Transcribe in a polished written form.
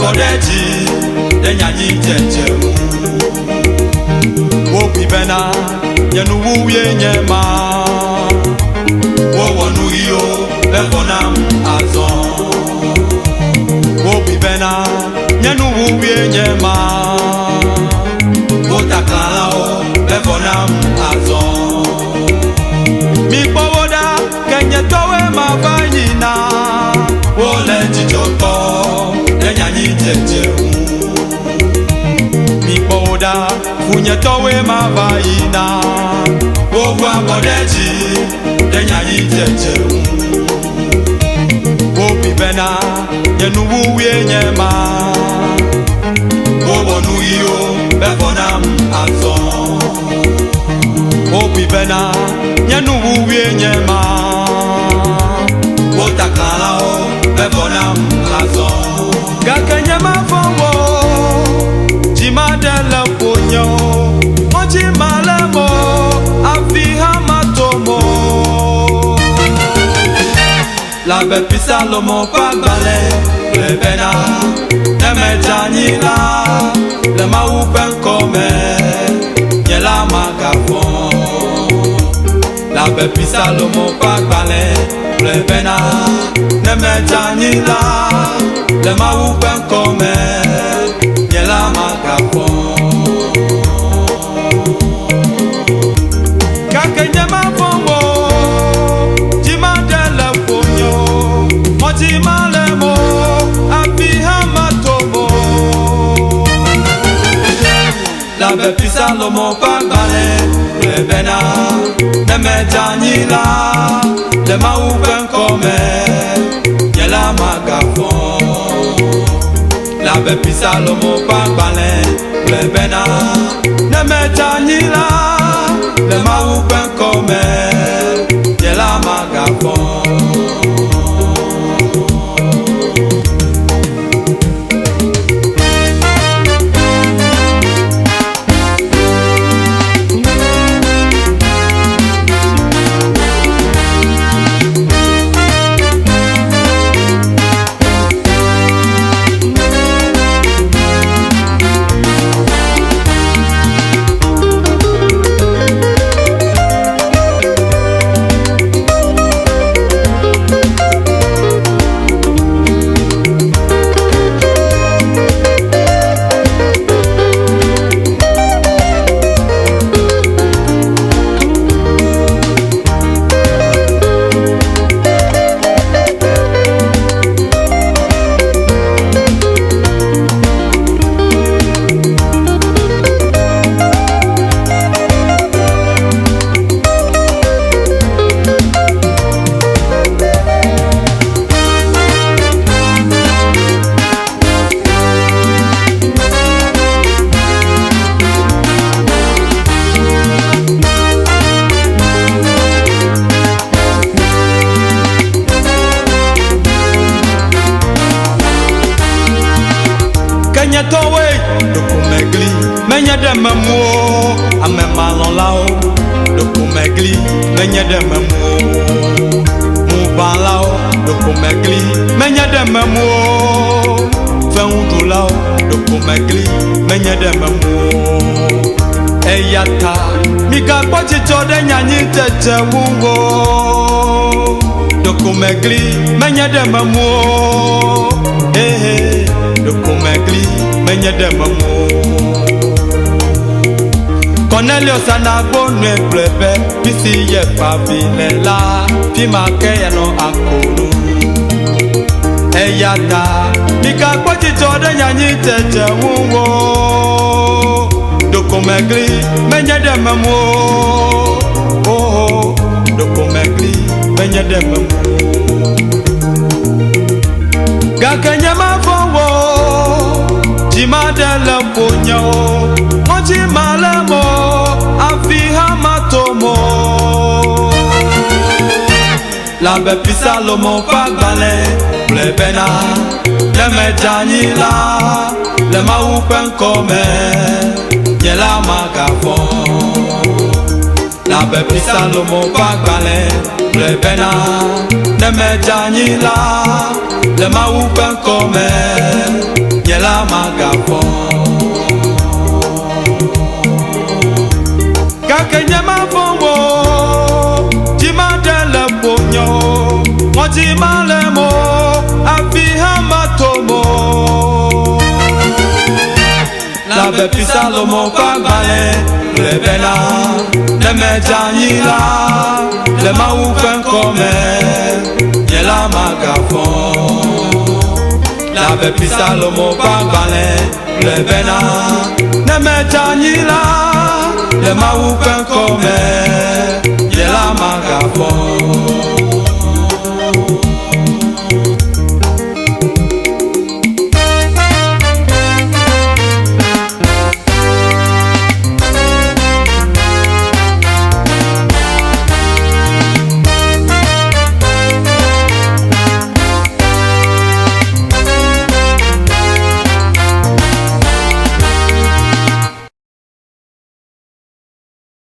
bodeji denyanyi jeje wo bibena yenu wuye nyema wo wonu iyo lefonam azon wo bibena yenu wuye nyema wo takalao lefonam azon mi powoda kenye towe mavanyina wo le jijoto denyanyi jeje mi powoda funye towe mavanyina wo gwa bodeji denyanyi jeje wo bibena yenu wuye nyema wo wonu iyo befonam azon wo bibena yenu wuye nyema wo takalao befonam azon gakanyema fonwo jimadele ponyo moji malemo afiha matomo la bepisa lomo pagbale lebena emejanila le maupen kome nyela magafon la bepisa lomo pagbale lebena emejanila le maupen kome nyela magafon kakenyema fonwo jimadele ponyo moji malemo afiha matomo la bepisa lomo pagbale lebena nemejanila le maupen kome nyela magafon la bepisa lomo pagbale lebena nemejanila le maupen kome nyela magafon towe dokumegli menye de memo amemalon lao dokumegli menye de memo muban lao dokumegli menye de memo fendu lao dokumegli menye de memo eyata mika kwachi chode nyanyi tete wuwo dokumegli menye de memo dokumegli menye de memo Cornelius anagbo ne plebe bisi ye pavinela fima ke no akonu eyata mika kwachi chode nyanyi tete wuwo dokumegli menye de memo oh dokumegli menye de memo gakanyama fonwo jimadele ponyo moji malemo afiha matomo la bepisa lomo pagbale plebena lemejanila le maupen kome nyela magafon la bepisa lomo pagbale plebena lemejanila le maupen kome Yela magafon Kakenya mafombo Jima dele ponyo Mwajima lemo Afiha matomo La bepi Salomo pagbale Lebena Neme janyila Lema ufen kome Yela magafon La bepi Salomo pagbale Lebena Neme janyila Lema ufen kome Yela magafon